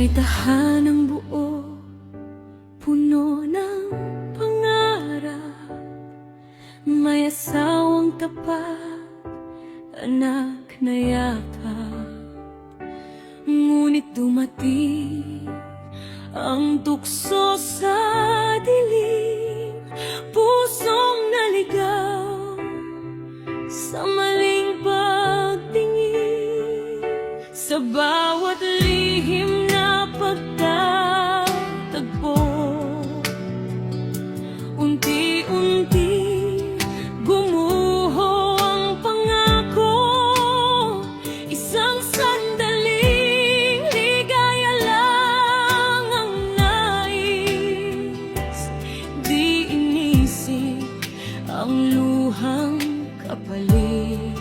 May tahanang buo, puno ng pangarap. May asawang tapat, anak na yakap. Ngunit dumating ang tukso sa dilim, pusong naligaw sa maling pagtingin. Sa bawat lihim na pagtatagpo, unti-unti gumuho ang pangako. Isang sandaling ligaya lang ang nais, di inisip ang luhang kapalit.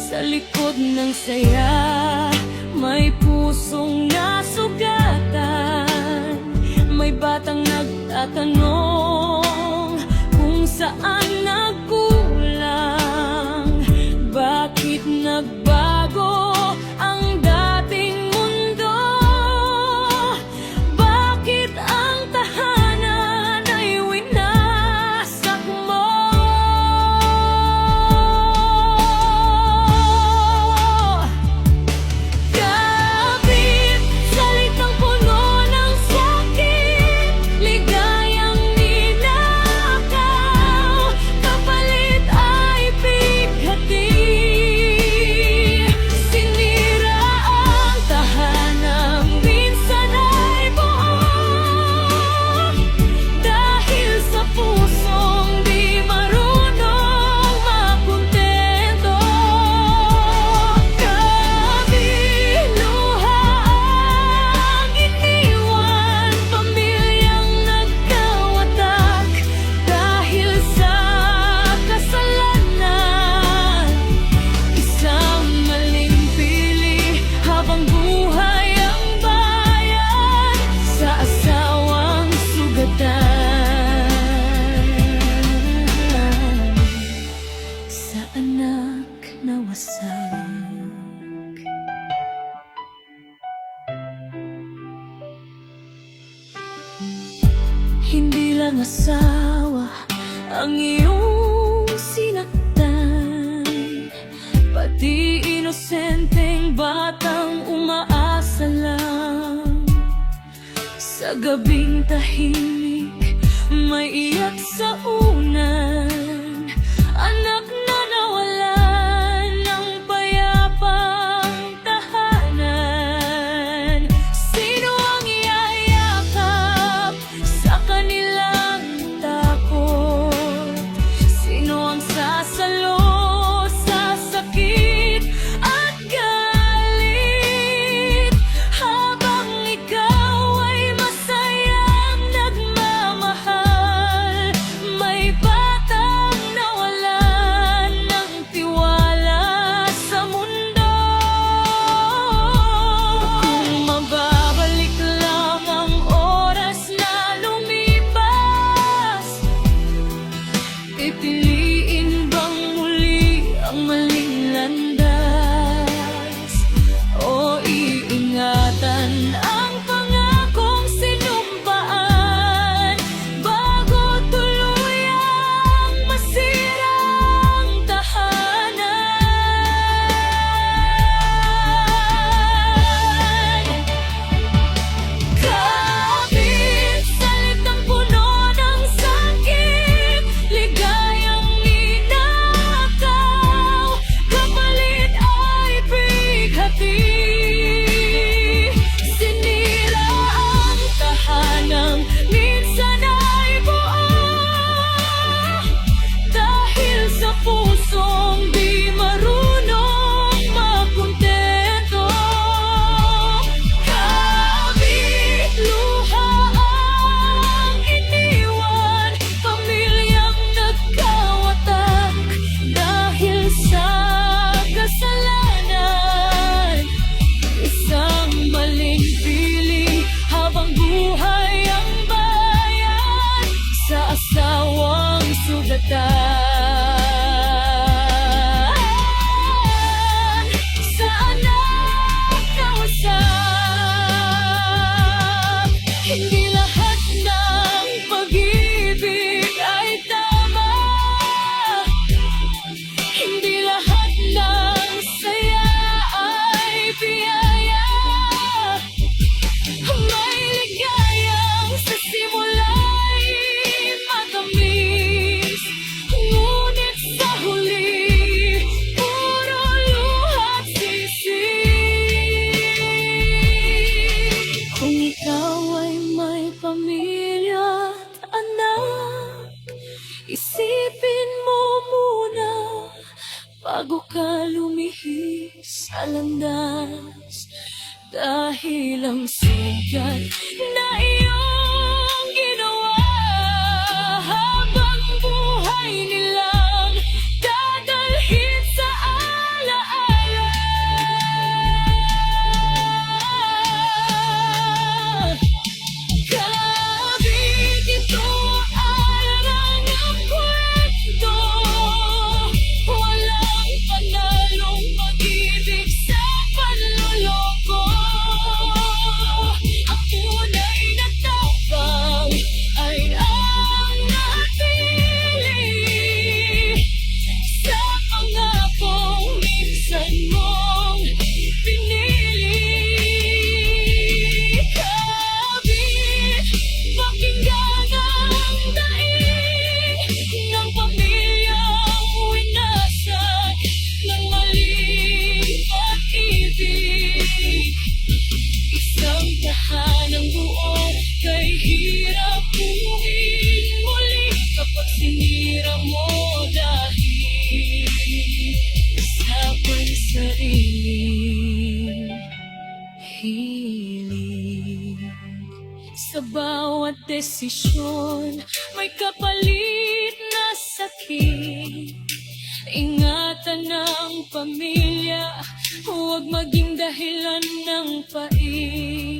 Sa likod ng saya, may pusong nasugatan. May batang nagtatanong kung saan nagkulang. Bakit nagbago ang dating mundo? Bakit ang tahanan ay winasak mo? Kapit, salitang puno ng sakit, ligayang ninakaw, kapalit ay bighati. Sinira ang tahanang minsan ay buo, dahil sa pusong di marunong makontento. Kabiluha ang iniwan, pamilyang nagkawatak dahil sa kasalanan. Isang maling pili habang buhay ang bayan sa asawang sugatan. Sa anak na wasak, hindi lang asawa ang iyong sinaktan, pati inosenteng batang umaasa lang. Sa gabing tahimik, may iyak sa unan, anak na nawalan ng payapang tahanan. Sino ang iyayakap sa kanilang takot? Sino ang sasalo sa sakit at galit, habang ikaw ay masayang nagmamahal? May bata sa landas. Dahil ang sugat na iyong ginawa, habang buhay nilang dadalhin sa alaala. Kabit, ito ay rangang kwento, walang panalong pag-ibig sa panloloko. Ang tunay na tapang ay ang natili sa pangakong minsan mong pinili. Kabit, pakinggan ang daing ng pamilyang winasak ng maling pag-ibig. Isang tahanang buo kay hirap buuin muli kapag sinira mo dahil sa pansariling hilig. Sa bawat desisyon may kapalit na sakit. Ingatan ng pamilya, huwag maging dahilan ng pait.